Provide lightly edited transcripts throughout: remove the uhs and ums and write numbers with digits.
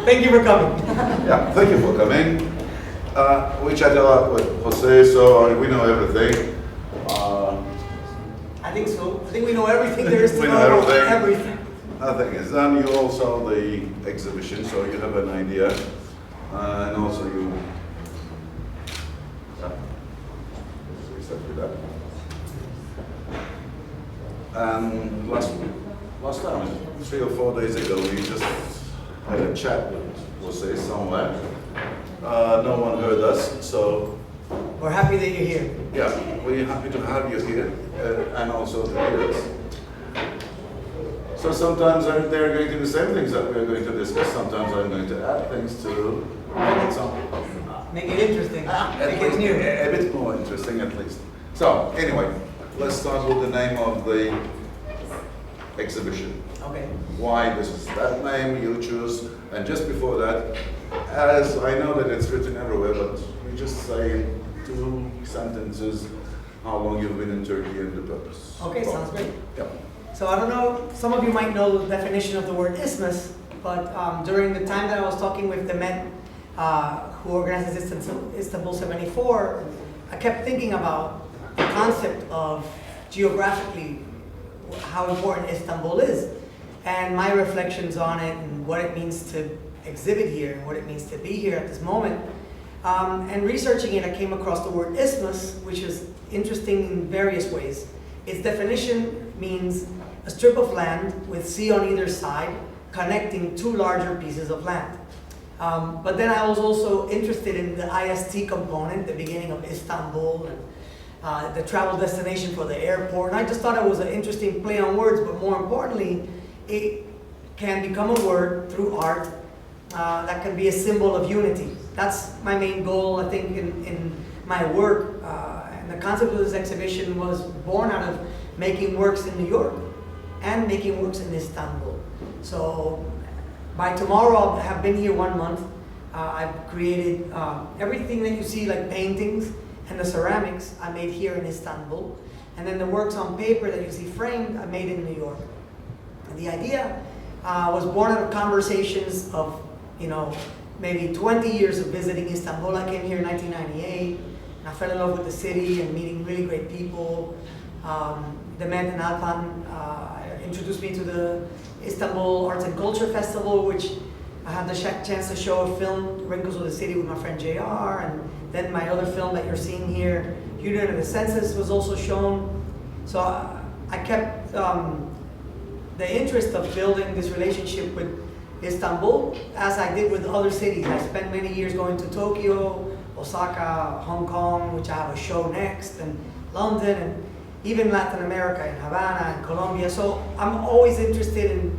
Thank you for coming. Yeah, thank you for coming. We chatted a lot with Jose, so we know everything. I think so. I think we know everything there is to We know know about everything. everything. Nothing is done. You all saw the exhibition, so you have an idea. And also you... Exactly that. And last time, 3 or 4 days ago, we just had a chat with Jose somewhere. No one heard us, so We're happy that you're here. yeah, we're happy to have you here, and also to hear us. So sometimes they're going to do the same things that we're going to discuss. Sometimes I'm going to add things to make it something. Make it interesting. Make it new. A bit more interesting at least. So anyway, let's start with the name of the exhibition. Okay. Why this is that name you choose, and just before that, as I know that it's written everywhere, but we just say in 2 sentences how long you've been in Turkey and the purpose. Okay, sounds great. Yeah. So I don't know, some of you might know the definition of the word isthmus, but during the time that I was talking with the men who organizes Istanbul 74, I kept thinking about the concept of geographically how important Istanbul is, and my reflections on it and what it means to exhibit here and what it means to be here at this moment. And researching it, I came across the word isthmus, which is interesting in various ways. Its definition means a strip of land with sea on either side connecting 2 larger pieces of land. But then I was also interested in the IST component, the beginning of Istanbul, and the travel destination for the airport. And I just thought it was an interesting play on words, but more importantly, it can become a word through art that can be a symbol of unity. That's my main goal, I think, in my work. And the concept of this exhibition was born out of making works in New York and making works in Istanbul. So by tomorrow, I'll have been here 1 month. I've created everything that you see, like paintings and the ceramics, I made here in Istanbul. And then the works on paper that you see framed, I made in New York. And the idea was born out of conversations of, maybe 20 years of visiting Istanbul. I came here in 1998, and I fell in love with the city and meeting really great people. Levent Erden introduced me to the Istanbul Arts and Culture Festival, which I had the chance to show a film, Wrinkles of the City, with my friend JR, and then my other film that you're seeing here, Union of the Census, was also shown. So I kept the interest of building this relationship with Istanbul, as I did with other cities. I spent many years going to Tokyo, Osaka, Hong Kong, which I have a show next, and London, and even Latin America, in Havana and Colombia. So I'm always interested in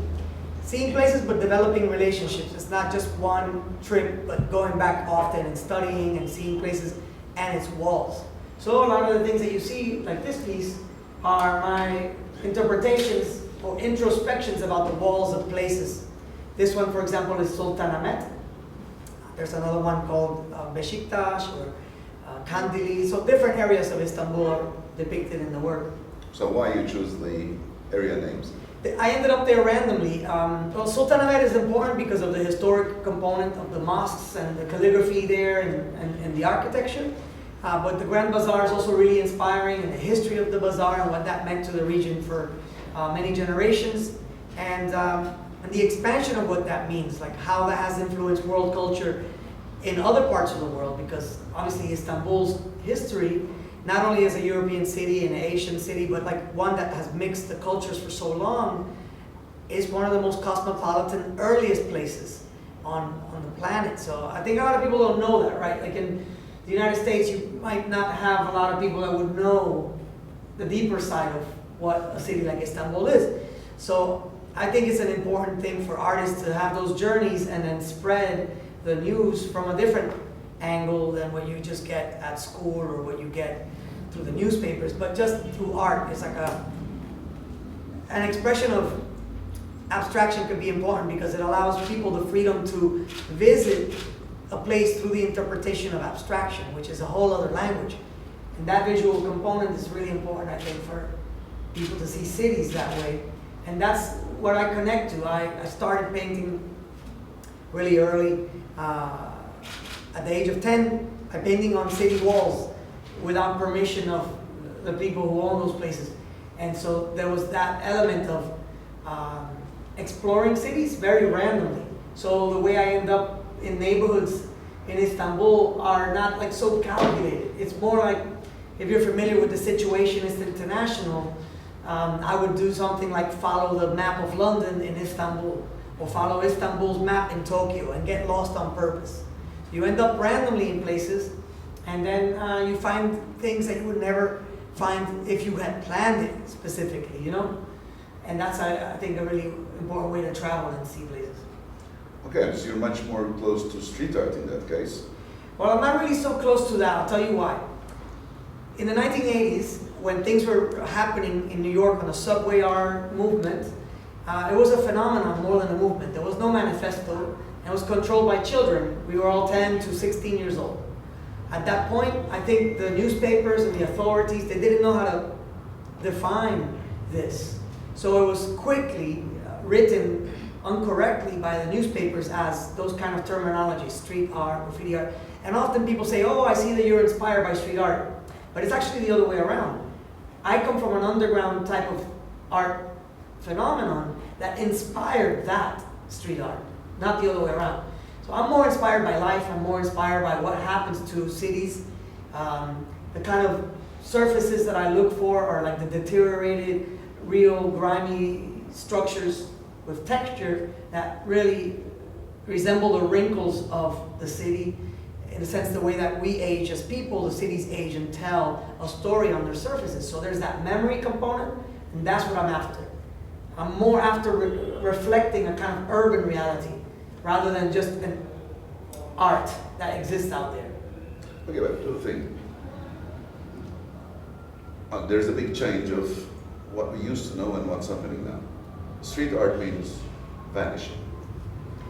seeing places, but developing relationships. It's not just one trip, but going back often and studying and seeing places and its walls. So a lot of the things that you see, like this piece, are my interpretations or introspections about the walls of places. This one, for example, is Sultanahmet. There's another one called Beşiktaş or Kandili. So different areas of Istanbul are depicted in the work. So why you choose the area names? I ended up there randomly. Well, Sultanahmet is important because of the historic component of the mosques and the calligraphy there and the architecture. But the Grand Bazaar is also really inspiring, and the history of the bazaar and what that meant to the region for many generations. And the expansion of what that means, like how that has influenced world culture in other parts of the world, because obviously Istanbul's history, not only as a European city and an Asian city, but like one that has mixed the cultures for so long, is one of the most cosmopolitan, earliest places on the planet. So I think a lot of people don't know that, right? Like in the United States, you might not have a lot of people that would know the deeper side of what a city like Istanbul is. So I think it's an important thing for artists to have those journeys and then spread the news from a different angle than what you just get at school or what you get through the newspapers, but just through art. It's like an expression of abstraction can be important because it allows people the freedom to visit a place through the interpretation of abstraction, which is a whole other language. And that visual component is really important, I think, for people to see cities that way. And that's what I connect to. I started painting really early. At the age of 10, I'm painting on city walls without permission of the people who own those places. And so there was that element of exploring cities very randomly. So the way I end up in neighborhoods in Istanbul are not like so calculated. It's more like, if you're familiar with the Situationist International, I would do something like follow the map of London in Istanbul, or follow Istanbul's map in Tokyo, and get lost on purpose. You end up randomly in places, and then you find things that you would never find if you had planned it specifically, you know? And that's, I think, a really important way to travel and see places. Okay, so you're much more close to street art in that case. Well, I'm not really so close to that. I'll tell you why. In the 1980s, when things were happening in New York on the subway art movement, it was a phenomenon more than a movement. There was no manifesto, and it was controlled by children. We were all 10 to 16 years old. At that point, I think the newspapers and the authorities, they didn't know how to define this. So it was quickly written incorrectly by the newspapers as those kind of terminologies, street art, graffiti art. And often people say, oh, I see that you're inspired by street art. But it's actually the other way around. I come from an underground type of art phenomenon that inspired that street art, not the other way around. So I'm more inspired by life, I'm more inspired by what happens to cities. The kind of surfaces that I look for are like the deteriorated, real, grimy structures with texture that really resemble the wrinkles of the city. In a sense, the way that we age as people, the cities age and tell a story on their surfaces. So there's that memory component, and that's what I'm after. I'm more after reflecting a kind of urban reality, rather than just an art that exists out there. Okay, but two things. There's a big change of what we used to know and what's happening now. Street art means vanishing.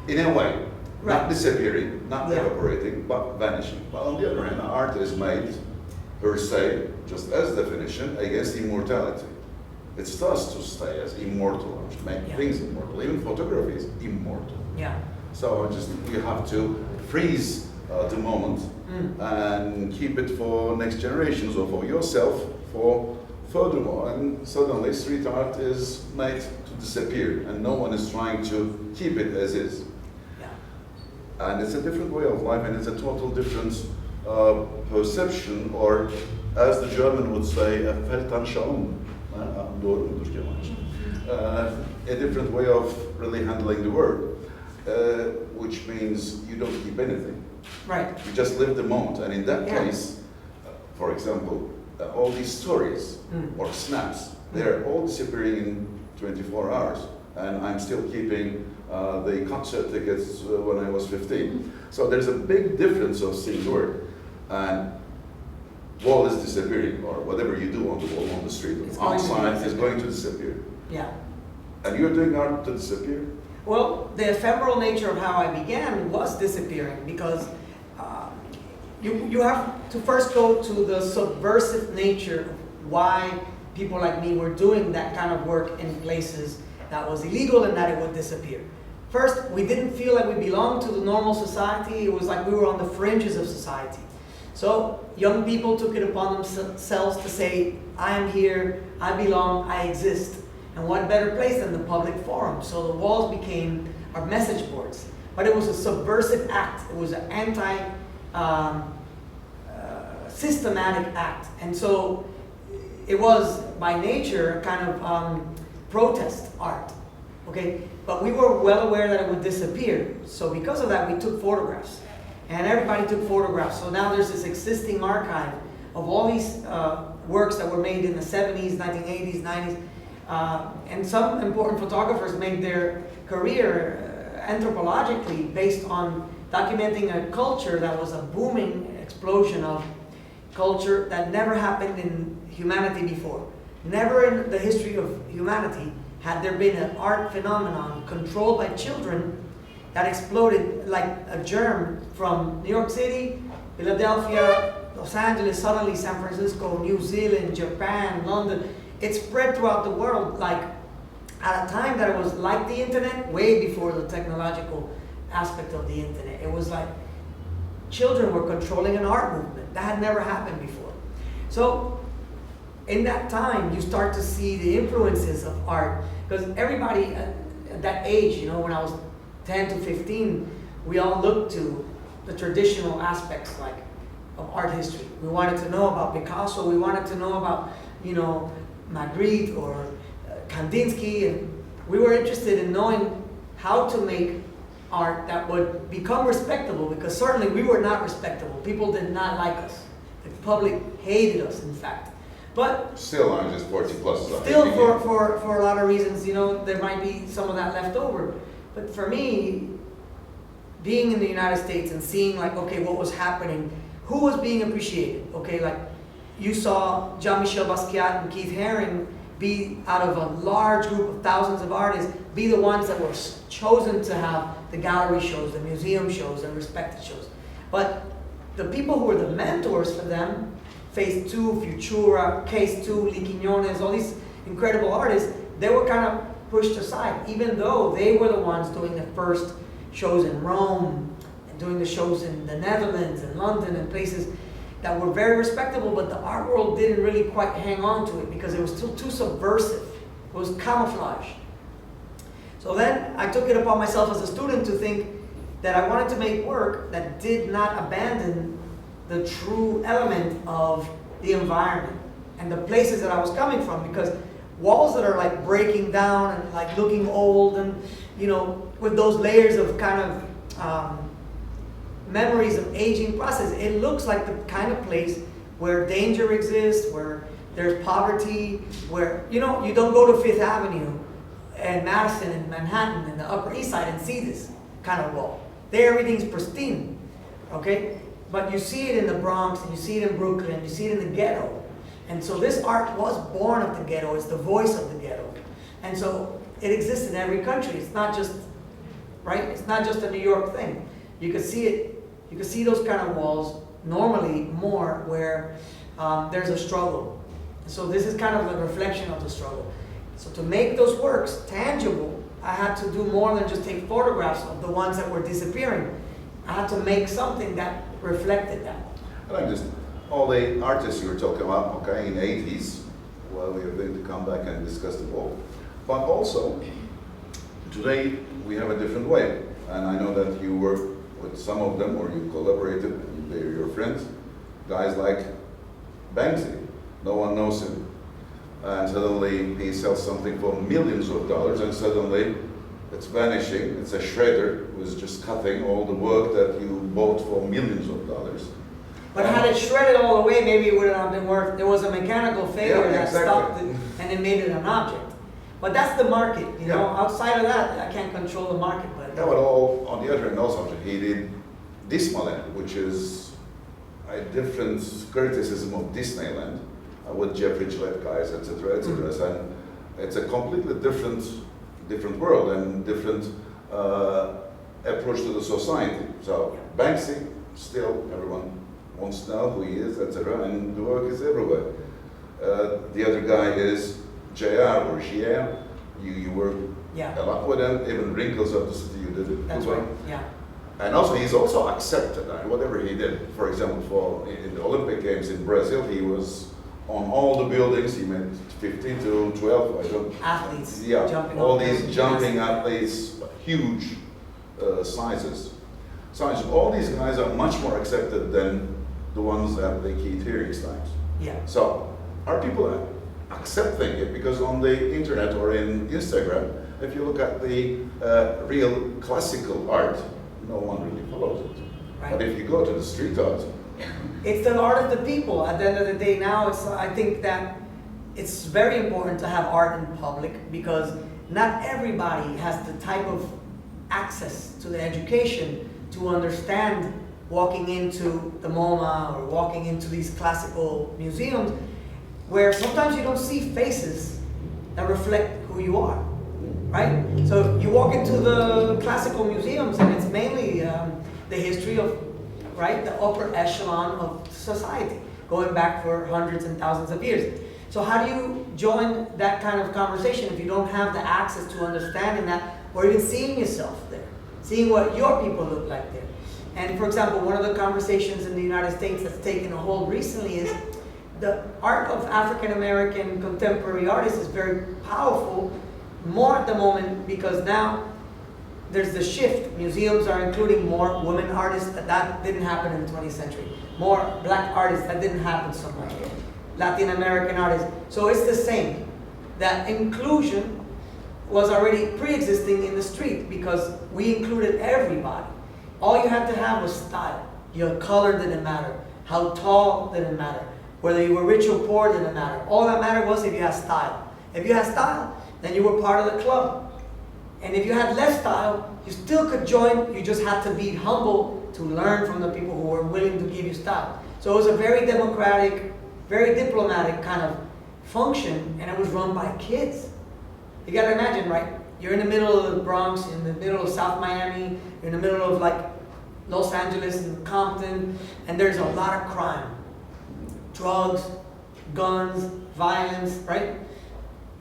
In a way. Right. Not disappearing, not evaporating, but vanishing. But on the other hand, art is made, per se, just as definition, against immortality. It starts to stay as immortal, make things immortal. Even photography is immortal. Yeah. So you have to freeze the moment and keep it for next generations, or for yourself, for furthermore. And suddenly street art is made to disappear, and no one is trying to keep it as is. And it's a different way of life, and it's a total different perception, or as the German would say, a Weltanschauung. A different way of really handling the world, which means you don't keep anything. Right. You just live the moment, and in that case, for example, all these stories or snaps, they're all disappearing in 24 hours, and I'm still keeping the concert tickets when I was 15. So there's a big difference of seeing the world. And wall is disappearing, or whatever you do on the wall, on the street, outside is going to disappear. Yeah. And you're doing art to disappear? Well, the ephemeral nature of how I began was disappearing, because you have to first go to the subversive nature of why people like me were doing that kind of work in places that was illegal and that it would disappear. First, we didn't feel like we belonged to the normal society. It was like we were on the fringes of society. So young people took it upon themselves to say, I am here, I belong, I exist. And what better place than the public forum? So the walls became our message boards. But it was a subversive act. It was an anti-systematic act. And so it was, by nature, a kind of protest art. Okay? But we were well aware that it would disappear. So because of that, we took photographs. And everybody took photographs. So now there's this existing archive of all these works that were made in the 70s, 1980s, 90s. And some important photographers made their career anthropologically based on documenting a culture that was a booming explosion of culture that never happened in humanity before. Never in the history of humanity had there been an art phenomenon controlled by children that exploded like a germ from New York City, Philadelphia, Los Angeles, suddenly San Francisco, New Zealand, Japan, London. It spread throughout the world like at a time that it was like the internet, way before the technological aspect of the internet. It was like children were controlling an art movement. That had never happened before. So in that time, you start to see the influences of art, because everybody at that age, you know, when I was 10 to 15, we all looked to the traditional aspects like of art history. We wanted to know about Picasso, we wanted to know about, you know, Magritte or Kandinsky, and we were interested in knowing how to make art that would become respectable, because certainly we were not respectable. People did not like us. The public hated us, in fact. But still, I'm just 40 plus. Still, for a lot of reasons, you know, there might be some of that left over. But for me, being in the United States and seeing like, okay, what was happening, who was being appreciated? Okay, like you saw Jean-Michel Basquiat and Keith Haring be, out of a large group of thousands of artists, be the ones that were chosen to have the gallery shows, the museum shows, and respected shows. But the people who were the mentors for them, Phase 2, Futura, Case 2, Lee Quiñones, all these incredible artists, they were kind of pushed aside, even though they were the ones doing the first shows in Rome, and doing the shows in the Netherlands and London and places that were very respectable, but the art world didn't really quite hang on to it because it was still too subversive. It was camouflage. So then I took it upon myself as a student to think that I wanted to make work that did not abandon the true element of the environment and the places that I was coming from, because walls that are like breaking down and like looking old and, you know, with those layers of kind of memories of aging process, it looks like the kind of place where danger exists, where there's poverty, where, you know, you don't go to Fifth Avenue and Madison and Manhattan and the Upper East Side and see this kind of wall. There everything's pristine, okay? But you see it in the Bronx, and you see it in Brooklyn, you see it in the ghetto. And so this art was born of the ghetto, it's the voice of the ghetto. And so it exists in every country. It's not just, right? It's not just a New York thing. You can see it, you can see those kind of walls normally more where there's a struggle. So this is kind of a reflection of the struggle. So to make those works tangible, I had to do more than just take photographs of the ones that were disappearing. I had to make something that reflected that. I like this. All the artists you were talking about, okay, in the 80s, well, we are going to come back and discuss the wall. But also, today we have a different way. And I know that you work with some of them, or you collaborated, and they're your friends. Guys like Banksy, no one knows him. And suddenly he sells something for millions of dollars, and suddenly it's vanishing. It's a shredder who's just cutting all the work that you bought for millions of dollars. But had it shredded all the way, maybe it wouldn't have been worth. There was a mechanical failure that stopped it, and it made it an object. But that's the market, you know. Outside of that, I can't control the market. But yeah, but all, on the other hand, also he did Disneyland, which is a different criticism of Disneyland with Jeffrey Gillette guys, etc., etc. And it's a completely different world and different approach to the society. So Banksy, still everyone wants to know who he is, etc., and the work is everywhere. The other guy is JR or JR. You work a lot with him, even Wrinkles of the City you did it. That's right, yeah. And also he's also accepted, whatever he did. For example, in the Olympic Games in Brazil, he was on all the buildings. He made 15 to 12, I don't. Athletes. Yeah, jumping all these jumping athletes, huge sizes. So all these guys are much more accepted than the ones that they keep hearing times. Yeah. So are people accepting it? Because on the internet or in Instagram, if you look at the real classical art, no one really follows it. Right. But if you go to the street art, it's the art of the people. At the end of the day, now I think that it's very important to have art in public, because not everybody has the type of access to the education to understand walking into the MoMA or walking into these classical museums, where sometimes you don't see faces that reflect who you are, right? So you walk into the classical museums and it's mainly the history of, right, the upper echelon of society, going back for hundreds and thousands of years. So how do you join that kind of conversation if you don't have the access to understanding that or even seeing yourself there? seeing what your people look like there. And for example, one of the conversations in the United States that's taken a hold recently is the art of African American contemporary artists is very powerful, more at the moment, because now there's the shift. Museums are including more women artists. That didn't happen in the 20th century. More black artists. That didn't happen so much. Latin American artists. So it's the same. That inclusion was already pre-existing in the street because we included everybody. All you had to have was style. Your color didn't matter. How tall didn't matter. Whether you were rich or poor didn't matter. All that mattered was if you had style. If you had style, then you were part of the club. And if you had less style, you still could join. You just had to be humble to learn from the people who were willing to give you style. So it was a very democratic, very diplomatic kind of function, and it was run by kids. You gotta imagine, right? You're in the middle of the Bronx, in the middle of South Miami, you're in the middle of like Los Angeles and Compton, and there's a lot of crime. Drugs, guns, violence, right?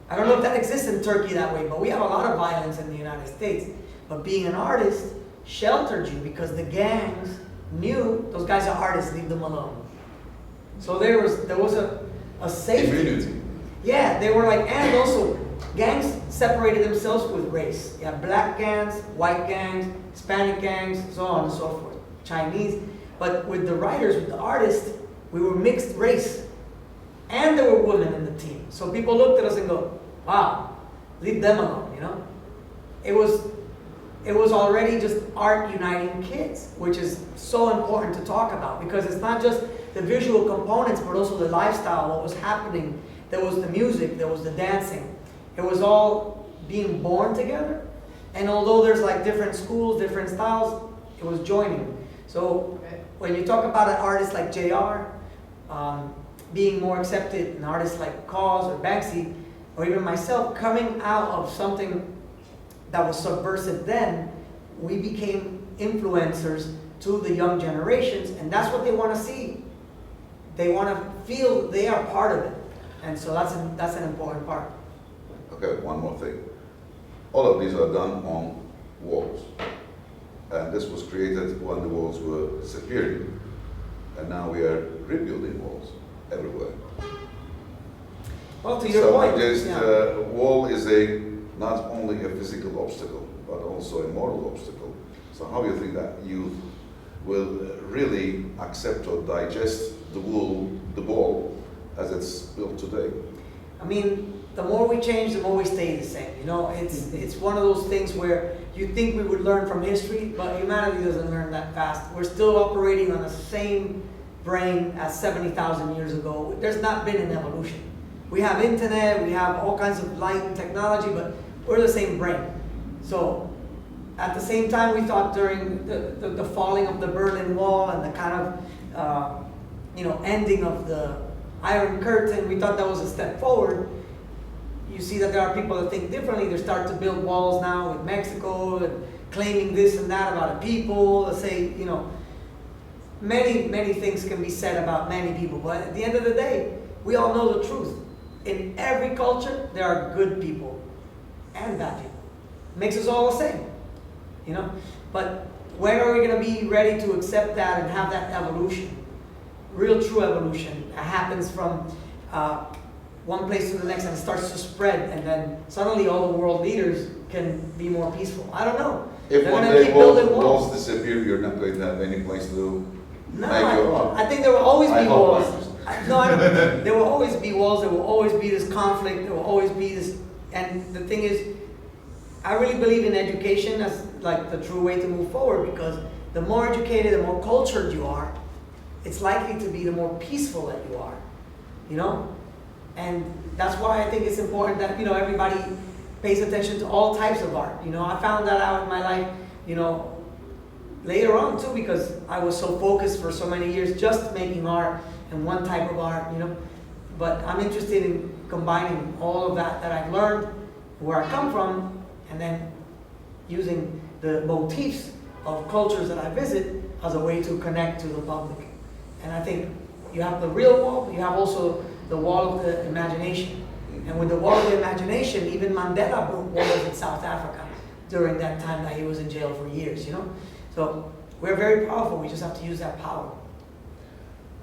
I don't know if that exists in Turkey that way, but we have a lot of violence in the United States. But being an artist sheltered you because the gangs knew those guys are artists, leave them alone. So there was a safety. Immunity. Yeah, they were like, and also gangs separated themselves with race. You have black gangs, white gangs, Hispanic gangs, so on and so forth, Chinese. But with the writers, with the artists, we were mixed race. And there were women in the team. So people looked at us and go, wow, leave them alone, you know? It was already just art uniting kids, which is so important to talk about because it's not just the visual components, but also the lifestyle, what was happening. There was the music, there was the dancing. It was all being born together. And although there's like different schools, different styles, it was joining. So when you talk about an artist like JR, being more accepted, an artist like Cause or Banksy, or even myself, coming out of something that was subversive then, we became influencers to the young generations, and that's what they want to see. They want to feel they are part of it. And so that's an important part. Okay, one more thing. All of these are done on walls. And this was created when the walls were disappearing. And now we are rebuilding walls everywhere. Well, to your point, wall is not only a physical obstacle, but also a moral obstacle. So how do you think that youth will really accept or digest the wall as it's built today? I mean, the more we change, the more we stay the same. You know, it's one of those things where you think we would learn from history, but humanity doesn't learn that fast. We're still operating on the same brain as 70,000 years ago. There's not been an evolution. We have internet, we have all kinds of light and technology, but we're the same brain. So at the same time, we thought during the falling of the Berlin Wall and the kind of ending of the Iron Curtain, we thought that was a step forward. You see that there are people that think differently. They start to build walls now with Mexico and claiming this and that about a people. Let's say, many things can be said about many people, but at the end of the day, we all know the truth. In every culture, there are good people and bad people. Makes us all the same, But when are we going to be ready to accept that and have that evolution? Real true evolution happens from one place to the next and starts to spread, and then suddenly all the world leaders can be more peaceful. I don't know. If one day walls disappear, you're not going to have any place to make your art. I think there will always be walls. There will always be walls. There will always be this conflict. There will always be this. And the thing is, I really believe in education as like the true way to move forward, because the more educated, the more cultured you are, it's likely to be the more peaceful that you are, And that's why I think it's important that, everybody pays attention to all types of art. I found that out in my life, later on too, because I was so focused for so many years just making art and one type of art, But I'm interested in combining all of that I've learned, where I come from, and then using the motifs of cultures that I visit as a way to connect to the public. And I think you have the real wall, but you have also the wall of the imagination. And with the wall of the imagination, even Mandela broke walls in South Africa during that time that he was in jail for years, you know? So we're very powerful, we just have to use that power.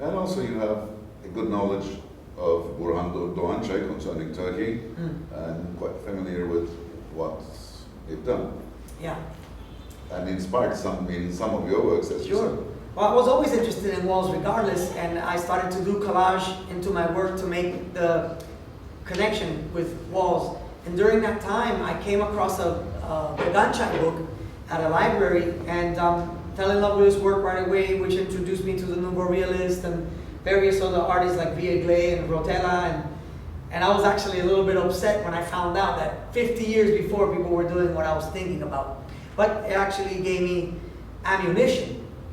And also you have a good knowledge of Burhan Doğançay concerning Turkey, and quite familiar with what you've done. Yeah. And inspired in some of your works, as you Sure. said. Well, I was always interested in walls regardless, and I started to do collage into my work to make the connection with walls. And during that time, I came across a Doğançay book at a library and fell in love with his work right away, which introduced me to the Nouveau Realist and various other artists like Vieglé and Rotella. And I was actually a little bit upset when I found out that 50 years before people were doing what I was thinking about. But it actually gave me ammunition,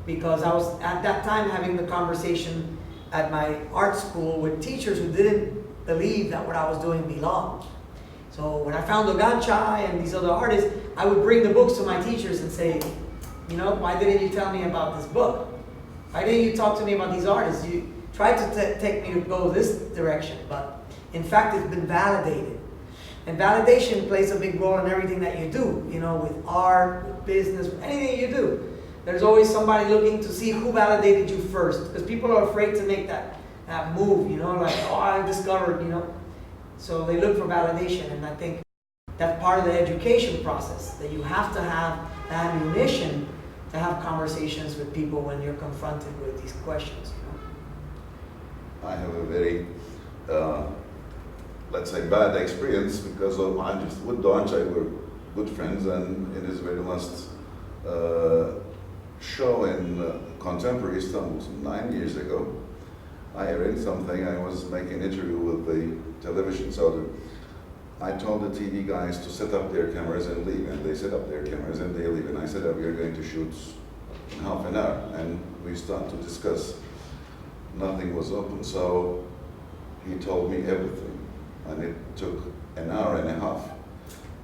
because I was at that time having the conversation at my art school with teachers who didn't believe that what I was doing belonged. So when I found Doğançay and these other artists, I would bring the books to my teachers and say, you know, why didn't you tell me about this book? Why didn't you talk to me about these artists? You tried to take me to go this direction, but in fact it's been validated. And validation plays a big role in everything that you do, you know, with art, with business, anything you do. There's always somebody looking to see who validated you first, because people are afraid to make that move, you know, like, oh, I discovered, you know. So they look for validation, and I think that's part of the education process, that you have to have the ammunition to have conversations with people when you're confronted with these questions, you know. I have a very, let's say, bad experience, because I just with Doğançay were good friends, and in his very last show in Contemporary Istanbul 9 years ago, I read something. I was making an interview with the television, so I told the TV guys to set up their cameras and leave, and they set up their cameras and they leave, and I said, oh, we are going to shoot in half an hour, and we start to discuss. Nothing was open, so he told me everything, and it took an hour and a half.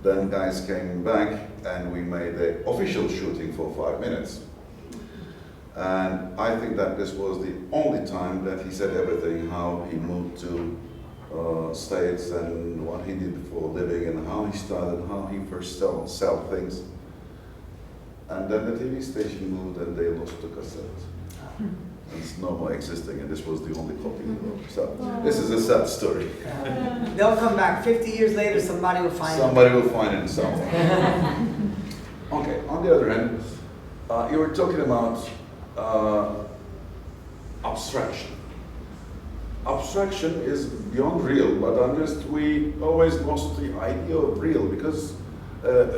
Then guys came back, and we made the official shooting for 5 minutes. And I think that this was the only time that he said everything, how he moved to States and what he did for a living and how he started, how he first sell things. And then the TV station moved and they lost the cassette. And it's no more existing, and this was the only copy in the world. So this is a sad story. They'll come back 50 years later, somebody will find it. Somebody will find it somewhere. Okay, on the other hand, you were talking about abstraction. Abstraction is beyond real, but we always lost the idea of real, because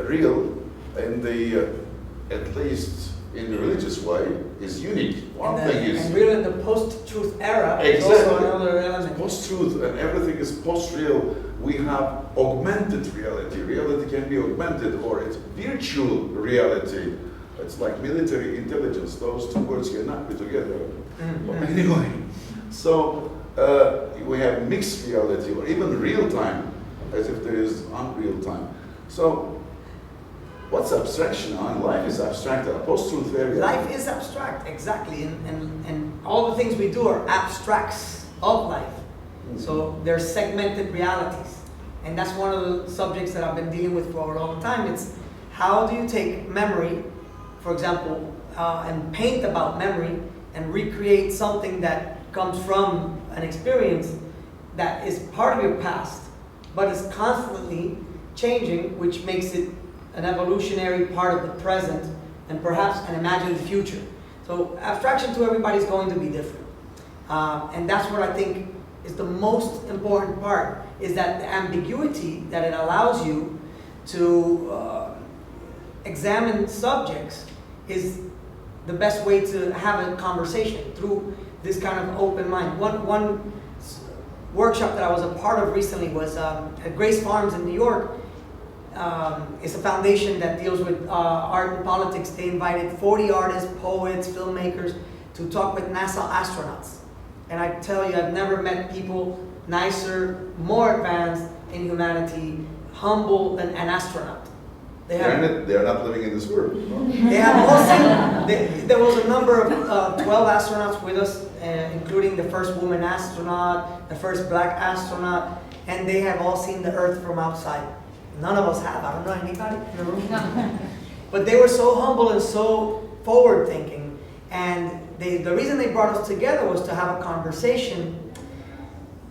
real, in the at least in the religious way, is unique. One thing is, and real in the post-truth era is exactly, also another element. Post-truth, and everything is post-real. We have augmented reality. Reality can be augmented, or it's virtual reality. It's like military intelligence. Those two words cannot be together. But anyway, so we have mixed reality, or even real time, as if there is unreal time. So what's abstraction? Life is abstract, post-truth area. Life is abstract, exactly, and all the things we do are abstracts of life. So they're segmented realities, and that's one of the subjects that I've been dealing with for a long time. It's how do you take memory, for example, and paint about memory and recreate something that comes from an experience that is part of your past, but is constantly changing, which makes it an evolutionary part of the present and perhaps an imagined future. So abstraction to everybody is going to be different. And that's what I think is the most important part, is that the ambiguity that it allows you to examine subjects is the best way to have a conversation, through this kind of open mind. One workshop that I was a part of recently was at Grace Farms in New York. It's a foundation that deals with art and politics. They invited 40 artists, poets, filmmakers to talk with NASA astronauts. And I tell you, I've never met people nicer, more advanced in humanity, humble than an astronaut. They are not living in this world. No? They have all seen, there was a number of 12 astronauts with us, including the first woman astronaut, the first black astronaut, and they have all seen the Earth from outside. None of us have. I don't know anybody in the room. But they were so humble and so forward-thinking. And the reason they brought us together was to have a conversation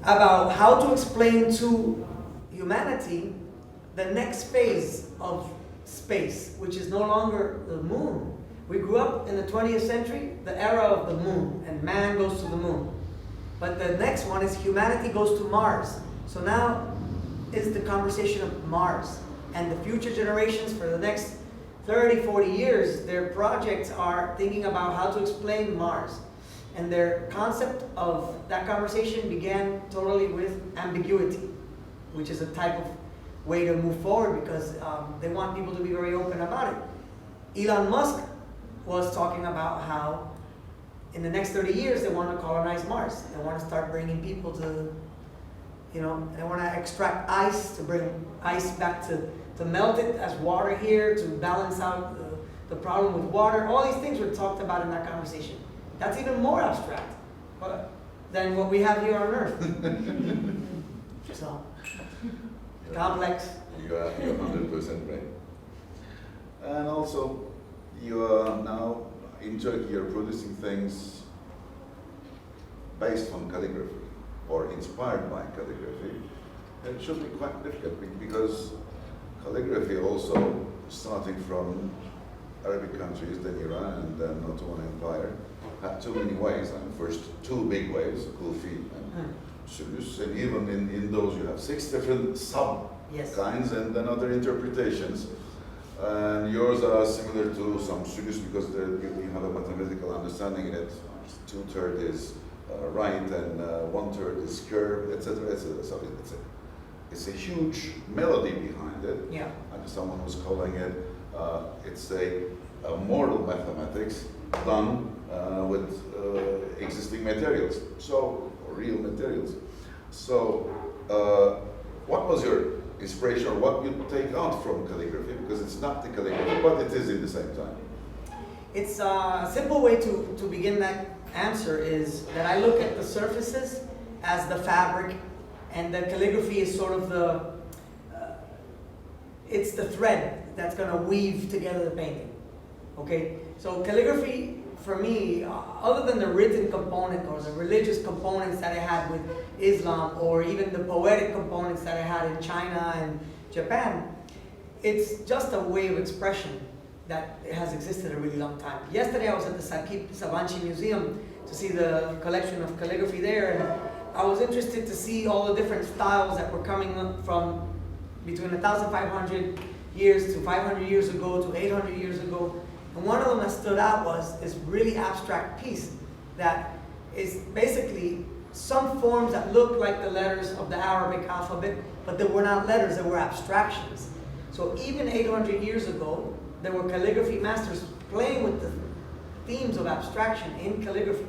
about how to explain to humanity the next phase of space, which is no longer the moon. We grew up in the 20th century, the era of the moon, and man goes to the moon. But the next one is humanity goes to Mars. So now is the conversation of Mars. And the future generations for the next 30, 40 years, their projects are thinking about how to explain Mars. And their concept of that conversation began totally with ambiguity, which is a type of way to move forward because they want people to be very open about it. Elon Musk was talking about how in the next 30 years they want to colonize Mars. They want to start bringing people to, they want to extract ice, to bring ice back to melt it as water here, to balance out the problem with water. All these things were talked about in that conversation. That's even more abstract than what we have here on Earth. So, complex. You're 100% right. And also, you are now in Turkey, you're producing things based on calligraphy or inspired by calligraphy. It should be quite difficult because calligraphy also, starting from Arabic countries, then Iran, and then Ottoman Empire, had too many ways. And first, two big ways, Kufi and Sulus, and even in those you have 6 different sub-kinds and then other interpretations. And yours are similar to some Sulus because you have a mathematical understanding in it. 2/3 is right and 1/3 is curved, etc., etc. So it's a huge melody behind it. Yeah. And someone was calling it, it's a mortal mathematics done with existing materials, so real materials. So, what was your inspiration, or what you take out from calligraphy? Because it's not the calligraphy, but it is at the same time. It's a simple way to begin that answer is that I look at the surfaces as the fabric, and the calligraphy is sort of it's the thread that's going to weave together the painting. Okay, so calligraphy for me, other than the written component or the religious components that I had with Islam, or even the poetic components that I had in China and Japan, it's just a way of expression that has existed a really long time. Yesterday I was at the Savanchi Museum to see the collection of calligraphy there, and I was interested to see all the different styles that were coming up from between 1,500 years to 500 years ago to 800 years ago. And one of them that stood out was this really abstract piece that is basically some forms that look like the letters of the Arabic alphabet, but they were not letters, they were abstractions. So even 800 years ago, there were calligraphy masters playing with the themes of abstraction in calligraphy.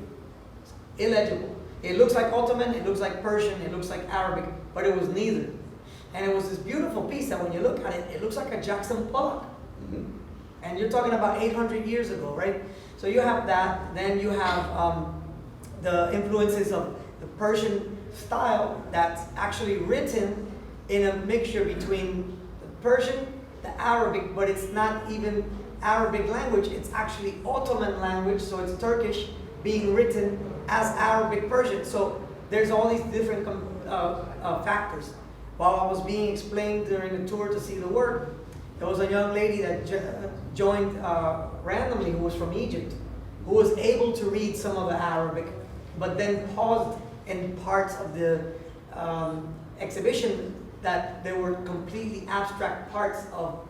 Illegible. It looks like Ottoman, it looks like Persian, it looks like Arabic, but it was neither. And it was this beautiful piece that when you look at it, it looks like a Jackson Pollock. Mm-hmm. And you're talking about 800 years ago, right? So you have that, then you have the influences of the Persian style that's actually written in a mixture between the Persian, the Arabic, but it's not even Arabic language, it's actually Ottoman language, so it's Turkish being written as Arabic Persian. So there's all these different factors. While I was being explained during the tour to see the work, there was a young lady that joined randomly who was from Egypt, who was able to read some of the Arabic, but then paused in parts of the exhibition that there were completely abstract parts of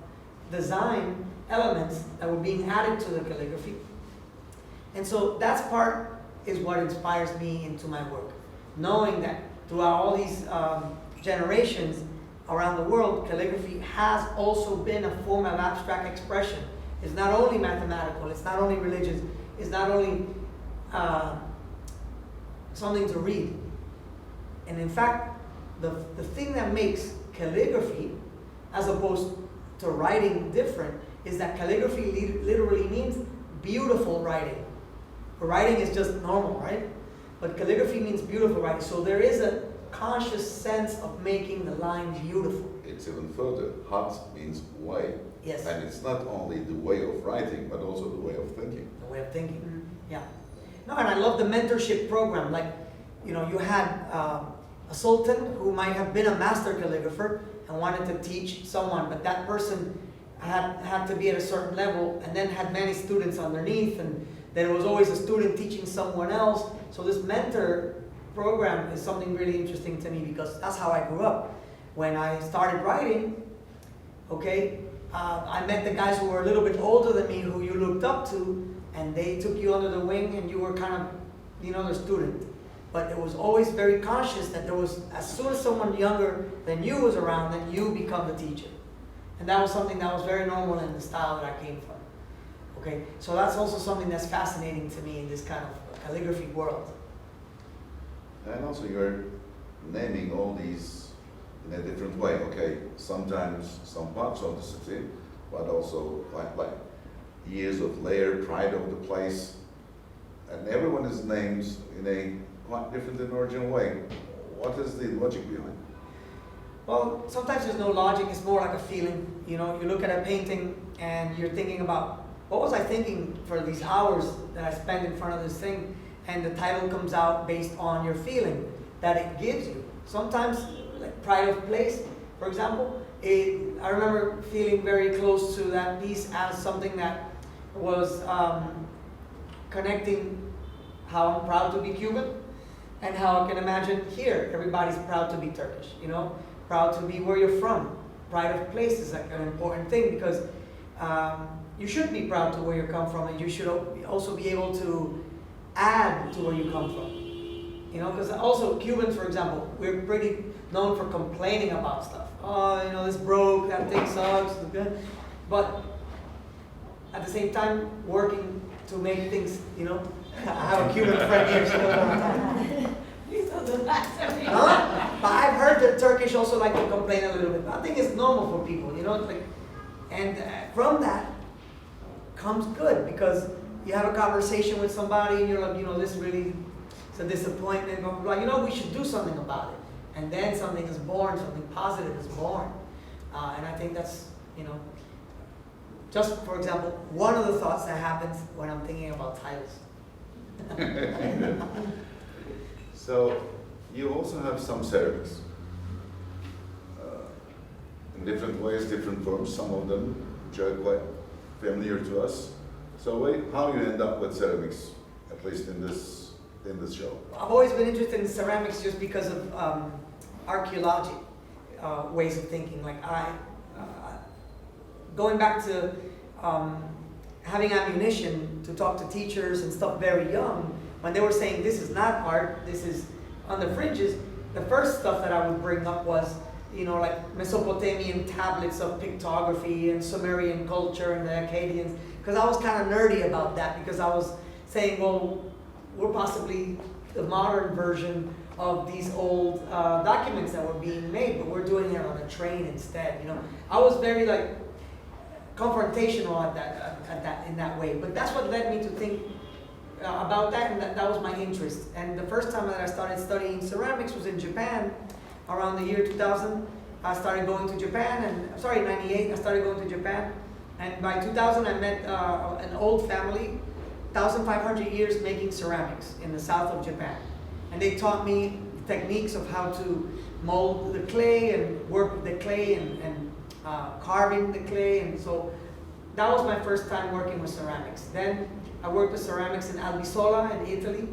design elements that were being added to the calligraphy. And so that part is what inspires me into my work. Knowing that throughout all these generations around the world, calligraphy has also been a form of abstract expression. It's not only mathematical, it's not only religious, it's not only something to read. And in fact, the thing that makes calligraphy, as opposed to writing different, is that calligraphy literally means beautiful writing. Writing is just normal, right? But calligraphy means beautiful writing. So there is a conscious sense of making the line beautiful. It's even further. Hat means way. Yes. And it's not only the way of writing, but also the way of thinking. The way of thinking, yeah. No, and I love the mentorship program. Like, you know, you had a sultan who might have been a master calligrapher and wanted to teach someone, but that person had to be at a certain level and then had many students underneath, and there was always a student teaching someone else. So this mentor program is something really interesting to me because that's how I grew up. When I started writing, okay, I met the guys who were a little bit older than me who you looked up to, and they took you under the wing and you were kind of, you know, the student. But it was always very conscious that there was, as soon as someone younger than you was around, then you become the teacher. And that was something that was very normal in the style that I came from. Okay, so that's also something that's fascinating to me in this kind of calligraphy world. And also you're naming all these in a different way, okay? Sometimes some parts of the city, but also like years of layer, pride of the place. And everyone is named in a quite different and original way. What is the logic behind? Well, sometimes there's no logic, it's more like a feeling. You know, you look at a painting and you're thinking about, what was I thinking for these hours that I spent in front of this thing? And the title comes out based on your feeling that it gives you. Sometimes, like Pride of Place, for example, I remember feeling very close to that piece as something that was connecting how I'm proud to be Cuban and how I can imagine here, everybody's proud to be Turkish, you know, proud to be where you're from. Pride of place is like an important thing because you should be proud to where you come from, and you should also be able to add to where you come from. You know, because also Cubans, for example, we're pretty known for complaining about stuff. Oh, you know, this broke, that thing sucks, but at the same time, working to make things, you know, I have a Cuban friend here, she knows all the time. Huh? But I've heard that Turkish also like to complain a little bit. I think it's normal for people, you know, like, and from that comes good because you have a conversation with somebody and you're like, you know, this really is a disappointment, blah, blah, blah. You know, we should do something about it. And then something is born, something positive is born. And I think that's, you know, just for example, one of the thoughts that happens when I'm thinking about titles. So you also have some ceramics in different ways, different forms, some of them which are quite familiar to us. So how you end up with ceramics, at least in this show? I've always been interested in ceramics just because of archaeology, ways of thinking. Like going back to having ammunition to talk to teachers and stuff very young, when they were saying this is not art, this is on the fringes, the first stuff that I would bring up was, you know, like Mesopotamian tablets of pictography and Sumerian culture and the Akkadians, because I was kind of nerdy about that, because I was saying, well, we're possibly the modern version of these old documents that were being made, but we're doing it on a train instead, you know. I was very like confrontational in that way, but that's what led me to think about that, and that was my interest. And the first time that I started studying ceramics was in Japan, around the year 2000. I started going to Japan, and sorry, 98, I started going to Japan. And by 2000, I met an old family, 1,500 years making ceramics in the south of Japan. And they taught me techniques of how to mold the clay and work with the clay and carving the clay. And so that was my first time working with ceramics. Then I worked with ceramics in Albisola in Italy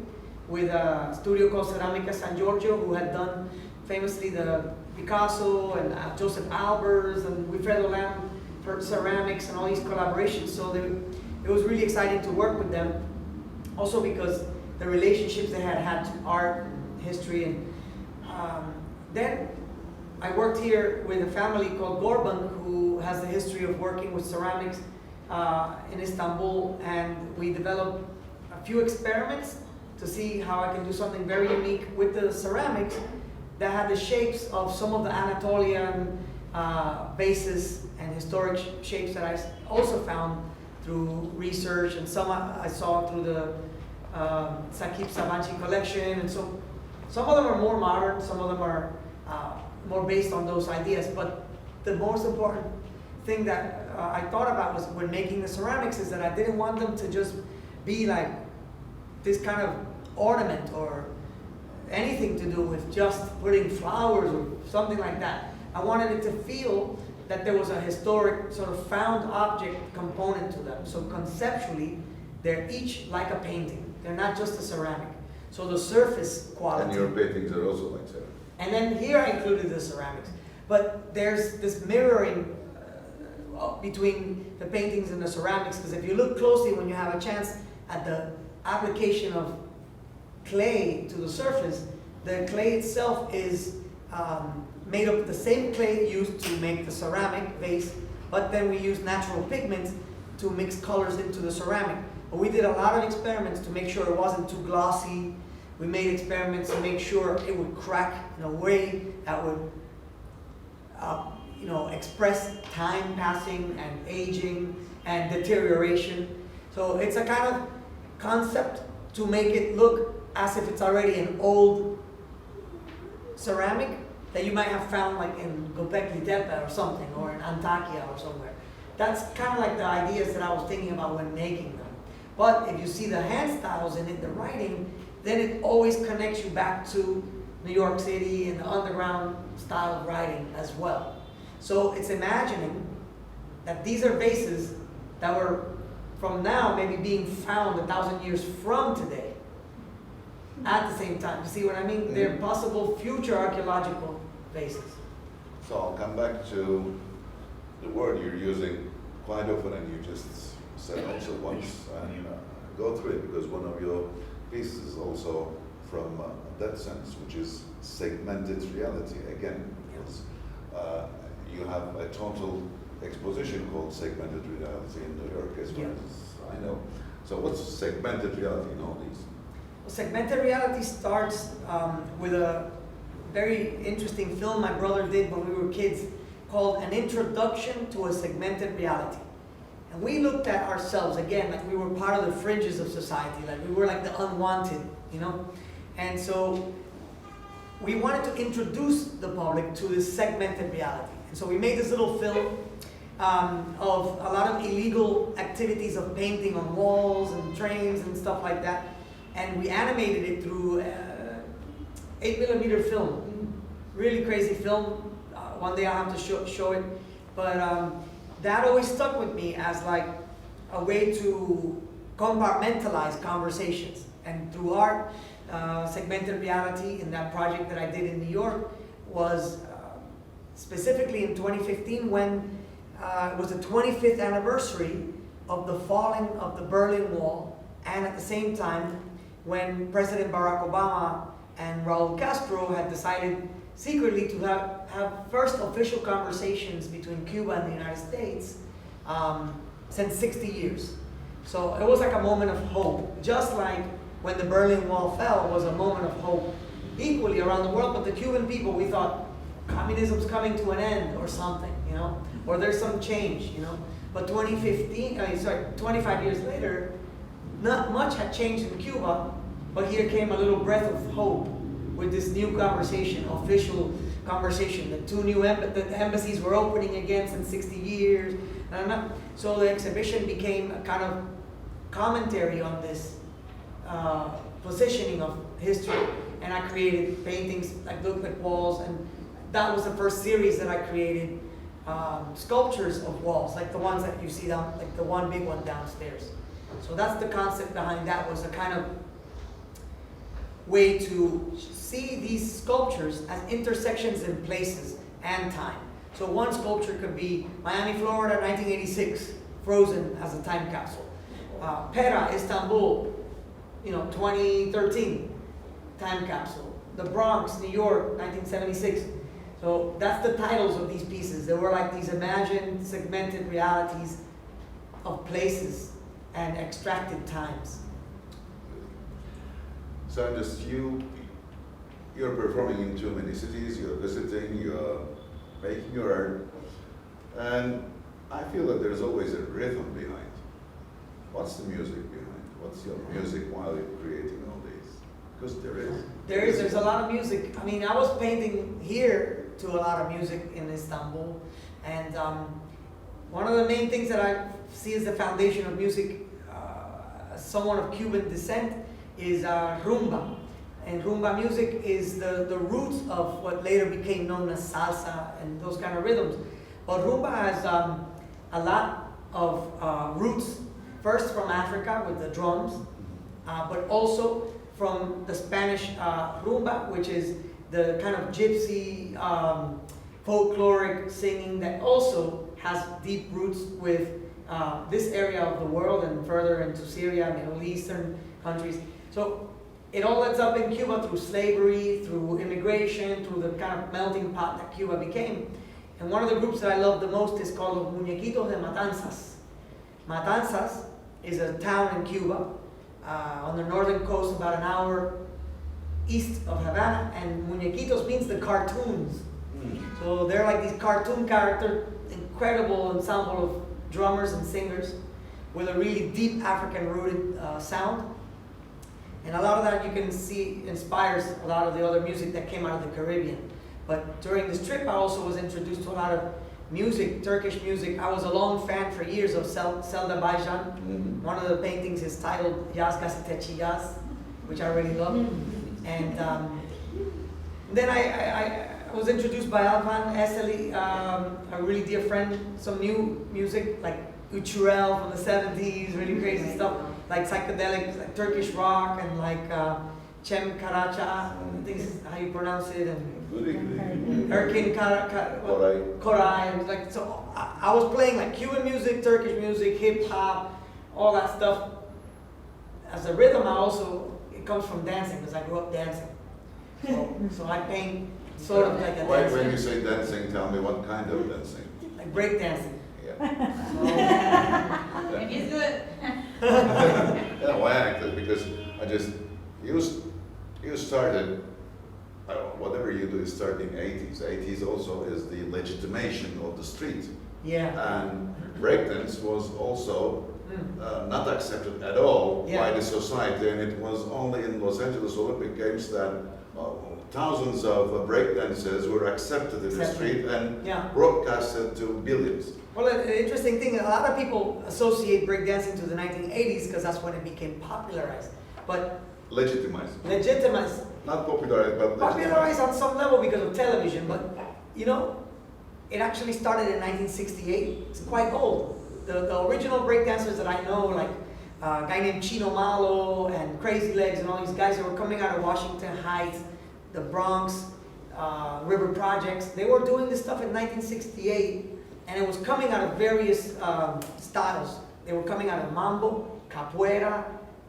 with a studio called Ceramica San Giorgio, who had done famously the Picasso and Joseph Albers and Wilfredo Lam for ceramics and all these collaborations. So it was really exciting to work with them, also because the relationships they had to art, history, and then I worked here with a family called Gorban, who has the history of working with ceramics in Istanbul, and we developed a few experiments to see how I can do something very unique with the ceramics that had the shapes of some of the Anatolian bases and historic shapes that I also found through research, and some I saw through the Sakib Sabanci collection, and so Some of them are more modern, some of them are more based on those ideas, but the most important thing that I thought about was when making the ceramics is that I didn't want them to just be like this kind of ornament or anything to do with just putting flowers or something like that. I wanted it to feel that there was a historic sort of found object component to them. So conceptually, they're each like a painting. They're not just a ceramic. So the surface quality. And your paintings are also like ceramic. And then here I included the ceramics. But there's this mirroring between the paintings and the ceramics, because if you look closely when you have a chance at the application of clay to the surface, the clay itself is made of the same clay used to make the ceramic vase, but then we use natural pigments to mix colors into the ceramic. But we did a lot of experiments to make sure it wasn't too glossy. We made experiments to make sure it would crack in a way that would express time passing and aging and deterioration. So it's a kind of concept to make it look as if it's already an old ceramic that you might have found like in Göbekli Tepe or something, or in Antakya or somewhere. That's kind of like the ideas that I was thinking about when making them. But if you see the hand styles in it, the writing, then it always connects you back to New York City and the underground style of writing as well. So it's imagining that these are vases that were from now maybe being found 1,000 years from today at the same time. You see what I mean? Mm-hmm. They're possible future archaeological vases. So I'll come back to the word you're using quite often, and you just said also once, and go through it, because one of your pieces is also from that sense, which is segmented reality. Again, because you have a total exposition called Segmented Reality in New York, as far as I know. So what's segmented reality in all these? Well, segmented reality starts with a very interesting film my brother did when we were kids called An Introduction to a Segmented Reality. And we looked at ourselves, again, like we were part of the fringes of society, like we were like the unwanted, you know? And so we wanted to introduce the public to this segmented reality. And so we made this little film of a lot of illegal activities of painting on walls and trains and stuff like that. And we animated it through 8mm film. Really crazy film. One day I'll have to show it. But that always stuck with me as like a way to compartmentalize conversations. And through art, segmented reality in that project that I did in New York was specifically in 2015 when it was the 25th anniversary of the falling of the Berlin Wall, and at the same time when President Barack Obama and Raul Castro had decided secretly to have first official conversations between Cuba and the United States since 60 years. So it was like a moment of hope, just like when the Berlin Wall fell was a moment of hope equally around the world. But the Cuban people, we thought communism's coming to an end or something, you know, or there's some change, you know. But 25 years later, not much had changed in Cuba, but here came a little breath of hope with this new conversation, official conversation. The two new embassies were opening again since 60 years. So the exhibition became a kind of commentary on this positioning of history. And I created paintings that looked like walls, and that was the first series that I created, sculptures of walls, like the ones that you see down, like the one big one downstairs. So that's the concept behind that, was a kind of way to see these sculptures as intersections in places and time. So one sculpture could be Miami, Florida, 1986, frozen as a time capsule. Pera, Istanbul, 2013, time capsule. The Bronx, New York, 1976. So that's the titles of these pieces. They were like these imagined, segmented realities of places and extracted times. So you're performing in too many cities, you're visiting, you're making your art, and I feel that there's always a rhythm behind. What's the music behind? What's your music while you're creating all these? Because there is. There's a lot of music. I mean, I was painting here to a lot of music in Istanbul, and one of the main things that I see as the foundation of music, someone of Cuban descent, is rumba. And rumba music is the roots of what later became known as salsa and those kind of rhythms. But rumba has a lot of roots, first from Africa with the drums, but also from the Spanish rumba, which is the kind of gypsy folkloric singing that also has deep roots with this area of the world and further into Syria, Middle Eastern countries. So it all ends up in Cuba through slavery, through immigration, through the kind of melting pot that Cuba became. And one of the groups that I love the most is called Los Muñequitos de Matanzas. Matanzas is a town in Cuba, on the northern coast, about an hour east of Havana, and muñequitos means the cartoons. So they're like these cartoon characters, incredible ensemble of drummers and singers with a really deep African rooted sound. And a lot of that you can see inspires a lot of the other music that came out of the Caribbean. But during this trip I also was introduced to a lot of music, Turkish music. I was a long fan for years of Selda Baycan. One of the paintings is titled Yaz Gazeteci Yaz, which I really love. And then I was introduced by Alvan Eseli, a really dear friend, some new music like Uchurel from the 70s, really crazy stuff, like psychedelic, like Turkish rock, and like Cem Karaca, I think is how you pronounce it, and Erkin Koray, and like, so I was playing like Cuban music, Turkish music, hip hop, all that stuff. As a rhythm, it comes from dancing, because I grew up dancing. So I paint sort of like a dancer. When you say dancing, tell me what kind of dancing? Like break dancing. Yeah. And he's good. Yeah, why I acted? Because you started, whatever you do, you start in 80s. 80s also is the legitimation of the street. Yeah. And breakdance was also not accepted at all by the society, and it was only in Los Angeles Olympic Games that thousands of breakdancers were accepted in the street and broadcasted to billions. Well, an interesting thing, a lot of people associate breakdancing to the 1980s because that's when it became popularized. But legitimized. Not popularized, but popularized on some level because of television. But, you know, it actually started in 1968. It's quite old. The original breakdancers that I know, like a guy named Chino Malo and Crazy Legs and all these guys that were coming out of Washington Heights, the Bronx, River Projects, they were doing this stuff in 1968, and it was coming out of various styles. They were coming out of mambo, capoeira,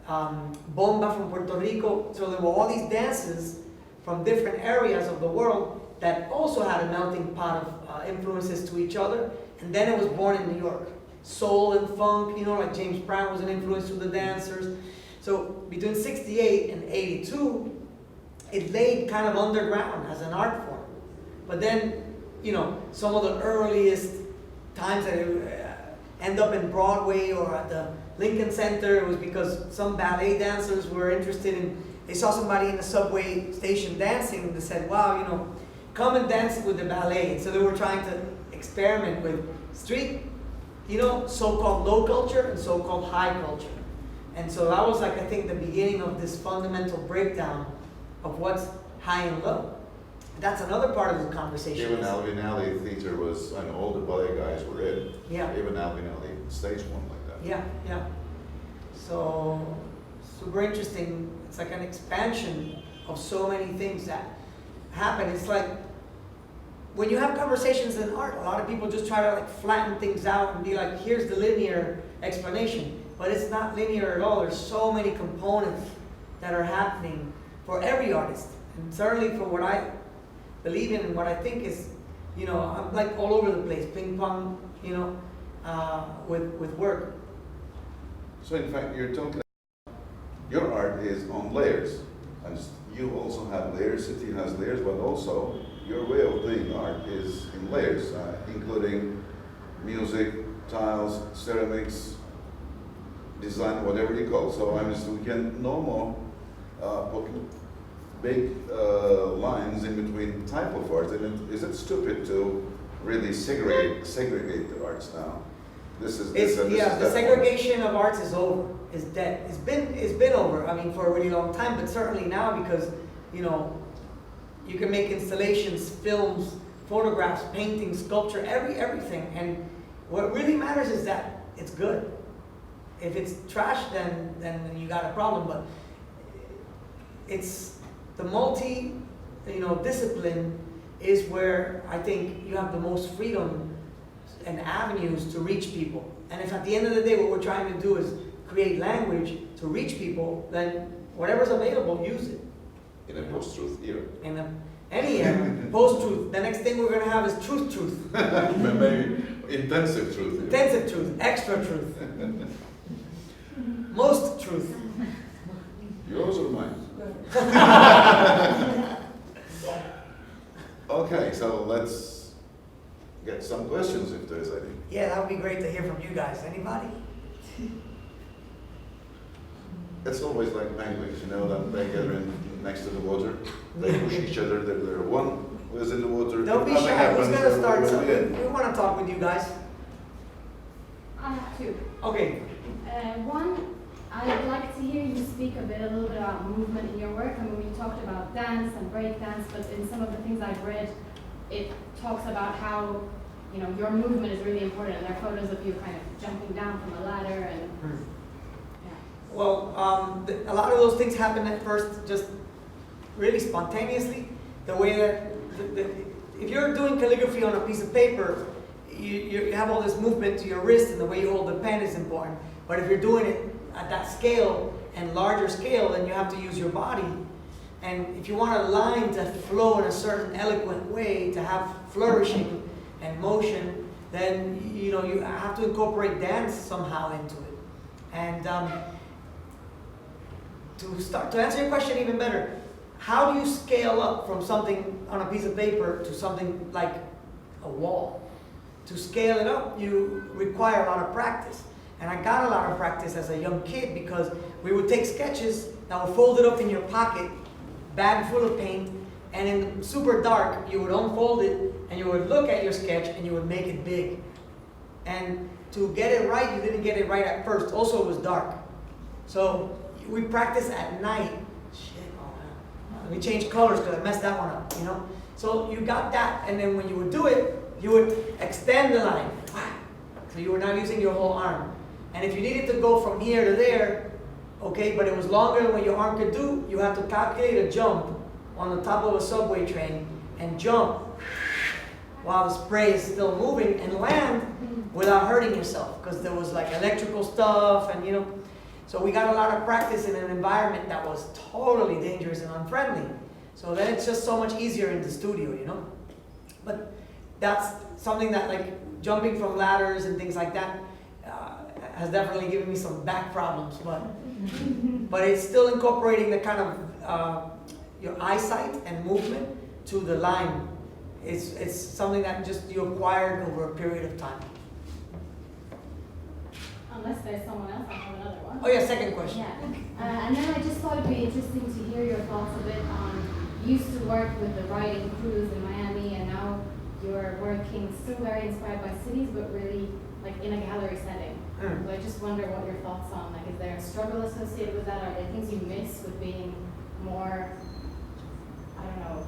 bomba from Puerto Rico. So there were all these dances from different areas of the world that also had a melting pot of influences to each other. And then it was born in New York. Soul and funk, you know, like James Brown was an influence to the dancers. So between 68 and 82, it laid kind of underground as an art form. But then, you know, some of the earliest times that it end up in Broadway or at the Lincoln Center, it was because some ballet dancers were interested in, they saw somebody in the subway station dancing, and they said, wow, you know, come and dance with the ballet. And so they were trying to experiment with street, you know, so-called low culture and so-called high culture. And so that was like, I think, the beginning of this fundamental breakdown of what's high and low. That's another part of the conversation. Even Alvin Alley Theater was, and all the ballet guys were in. Yeah. Even Alvin Alley stage one like that. Yeah, yeah. So, super interesting. It's like an expansion of so many things that happen. It's like, when you have conversations in art, a lot of people just try to like flatten things out and be like, here's the linear explanation. But it's not linear at all. There's so many components that are happening for every artist. And certainly for what I believe in and what I think is, you know, I'm like all over the place, ping pong, you know, with work. So in fact, you're talking, your art is on layers. And you also have layers, City has layers, but also your way of doing art is in layers, including music, tiles, ceramics, design, whatever you call. So I mean, so we can no more big lines in between type of art, and is it stupid to really segregate the arts now? This is Yeah, the that segregation of arts is over, is dead. It's been over, I mean, for a really long time, but certainly now because, you know, you can make installations, films, photographs, paintings, sculpture, everything. And what really matters is that it's good. If it's trash, then you got a problem. But it's the discipline is where I think you have the most freedom and avenues to reach people. And if at the end of the day what we're trying to do is create language to reach people, then whatever's available, use it. in a post-truth era. In any era, post-truth. The next thing we're going to have is truth. Maybe intensive truth. Intensive truth, extra truth. Most truth. Yours or mine? Okay, so let's get some questions if there's any. Yeah, that would be great to hear from you guys. Anybody? It's always like penguins, you know, that they gather in next to the water. They push each other, they're one who is in the water. Don't be Nothing shy. happens, Who's going to start everybody something? in. We want to talk with you guys. I have two. Okay. One, I'd like to hear you speak a little bit about movement in your work. I mean, we talked about dance and break dance, but in some of the things I've read, it talks about how, you know, your movement is really important, and there are photos of you kind of jumping down from a ladder and. Yeah. Well, a lot of those things happen at first just really spontaneously. The way that, if you're doing calligraphy on a piece of paper, you have all this movement to your wrist, and the way you hold the pen is important. But if you're doing it at that scale and larger scale, then you have to use your body. And if you want a line to flow in a certain eloquent way, to have flourishing and motion, then you have to incorporate dance somehow into it. And to answer your question even better, how do you scale up from something on a piece of paper to something like a wall? To scale it up, you require a lot of practice. And I got a lot of practice as a young kid because we would take sketches that were folded up in your pocket, bag full of paint, and in super dark, you would unfold it and you would look at your sketch and you would make it big. And to get it right, you didn't get it right at first. Also, it was dark. So we practiced at night. Shit, oh man. Let me change colors because I messed that one up, you know? So you got that, and then when you would do it, you would extend the line. So you were now using your whole arm. And if you needed to go from here to there, okay, but it was longer than what your arm could do, you have to calculate a jump on the top of a subway train and jump while the spray is still moving and land without hurting yourself, because there was like electrical stuff and so we got a lot of practice in an environment that was totally dangerous and unfriendly. So then it's just so much easier in the studio, But that's something that, like, jumping from ladders and things like that has definitely given me some back problems, but it's still incorporating the kind of your eyesight and movement to the line. It's something that just you acquired over a period of time. Unless there's someone else, I have another one. Oh yeah, second question. Yeah, and then I just thought it'd be interesting to hear your thoughts a bit on, you used to work with the writing crews in Miami, and now you're working still very inspired by cities, but really like in a gallery setting. So I just wonder what your thoughts on, like, is there a struggle associated with that? Are there things you miss with being more, I don't know,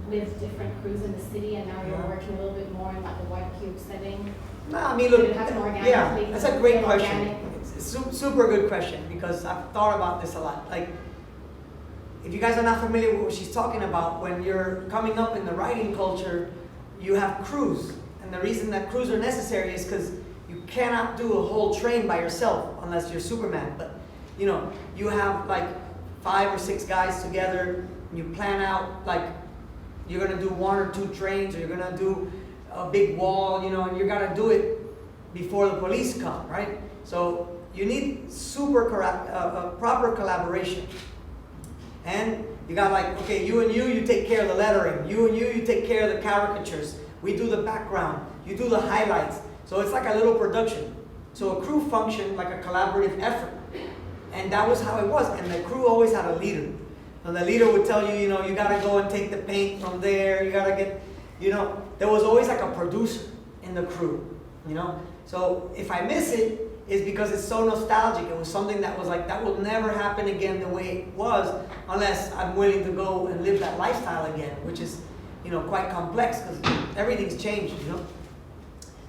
with different crews in the city, and now you're working a little bit more in like the white cube setting? No, I mean, look, Did it happen organically? yeah, that's a great question. Organic? It's a super good question, because I've thought about this a lot. Like, if you guys are not familiar with what she's talking about, when you're coming up in the writing culture, you have crews. And the reason that crews are necessary is because you cannot do a whole train by yourself unless you're Superman. But, you have like 5 or 6 guys together, and you plan out, like, you're going to do 1 or 2 trains, or you're going to do a big wall, and you got to do it before the police come, right? So you need proper collaboration. And you got, like, okay, you take care of the lettering. You take care of the caricatures. We do the background. You do the highlights. So it's like a little production. So a crew functioned like a collaborative effort. And that was how it was. And the crew always had a leader. And the leader would tell you, you know, you gotta go and take the paint from there, you gotta get, you know, there was always like a producer in the crew, you know? So if I miss it, it's because it's so nostalgic. It was something that was like, that will never happen again the way it was, unless I'm willing to go and live that lifestyle again, which is, you know, quite complex because everything's changed, you know?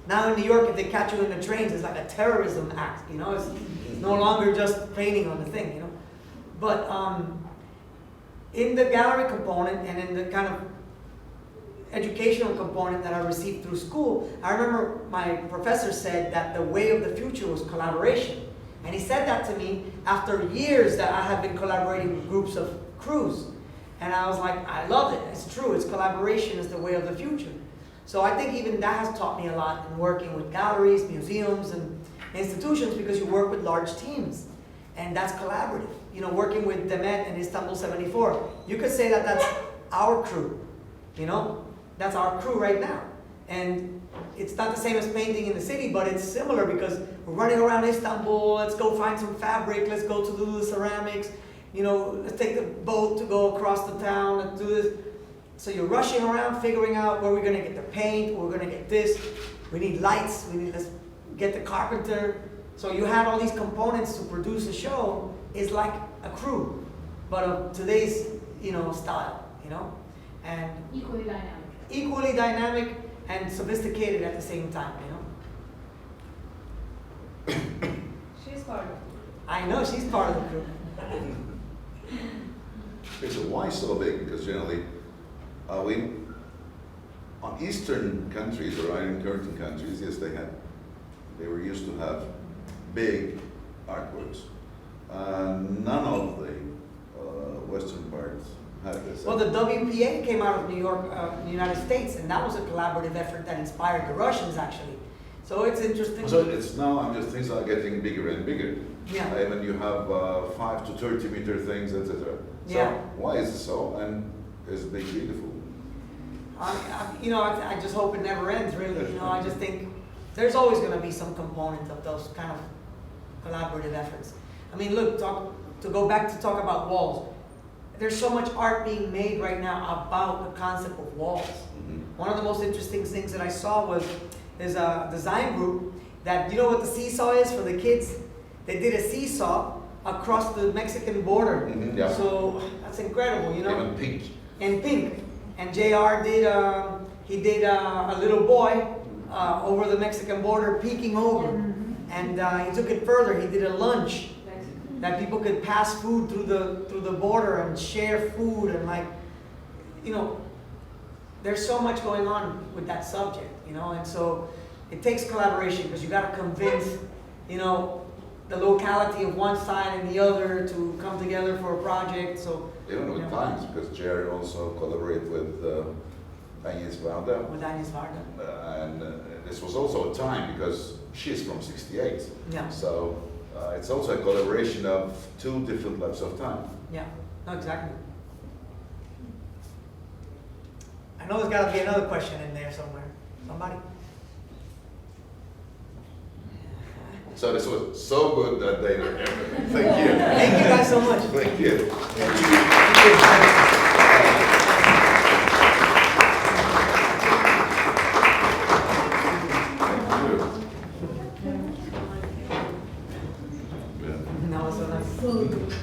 Now in New York, if they catch you in the trains, it's like a terrorism act, you know? It's no longer just painting on the thing, you know? But in the gallery component and in the kind of educational component that I received through school, I remember my professor said that the way of the future was collaboration. And he said that to me after years that I had been collaborating with groups of crews. And I was like, I love it. It's true. It's collaboration is the way of the future. So I think even that has taught me a lot in working with galleries, museums, and institutions because you work with large teams. And that's collaborative. You know, working with Levent and Istanbul 74, you could say that that's our crew, you know? That's our crew right now. And it's not the same as painting in the city, but it's similar because we're running around Istanbul, let's go find some fabric, let's go to do the ceramics, you know, let's take the boat to go across the town and do this. So you're rushing around figuring out where we're gonna get the paint, where we're gonna get this, we need lights, we need to get the carpenter. So you had all these components to produce a show is like a crew, but of today's, you know, style, you know? And Equally dynamic. Equally dynamic and sophisticated at the same time, you know? She's part of it. I know she's part of the crew. Okay, so why so big? Because generally, on Eastern countries or Iron Curtain countries, yes, they were used to have big artworks. None of the Western parts had this. Well, the WPA came out of New York, the United States, and that was a collaborative effort that inspired the Russians, actually. So it's interesting. So it's now, things are getting bigger and bigger. Yeah. Even you have 5 to 30 meter things, etc. So Yeah. why is it so? And is it beautiful? You know, I just hope it never ends, really. You know, I just think there's always going to be some component of those kind of collaborative efforts. I mean, look, to go back to talk about walls. There's so much art being made right now about the concept of walls. Mm-hmm. One of the most interesting things that I saw was there's a design group that, you know what the seesaw is for the kids? They did a seesaw across the Mexican border. Mm-hmm, yeah. So that's incredible, you know? Even pink. In pink. And JR did, he did a little boy over the Mexican border peeking over. And he took it further. He did a lunch that people could pass food through the border and share food and, like, you know, there's so much going on with that subject, you know, and so it takes collaboration because you got to convince, you know, the locality of one side and the other to come together for a project. So Even with times, because Jerry also collaborated with Agnes Varda. with Agnes Varda. And this was also a time because she's from 68. Yeah. So it's also a collaboration of 2 different lapses of time. Yeah, no, exactly. I know there's got to be another question in there somewhere. Somebody? So this was so good that they were. Thank you. Thank you guys so much. Thank you. Thank you.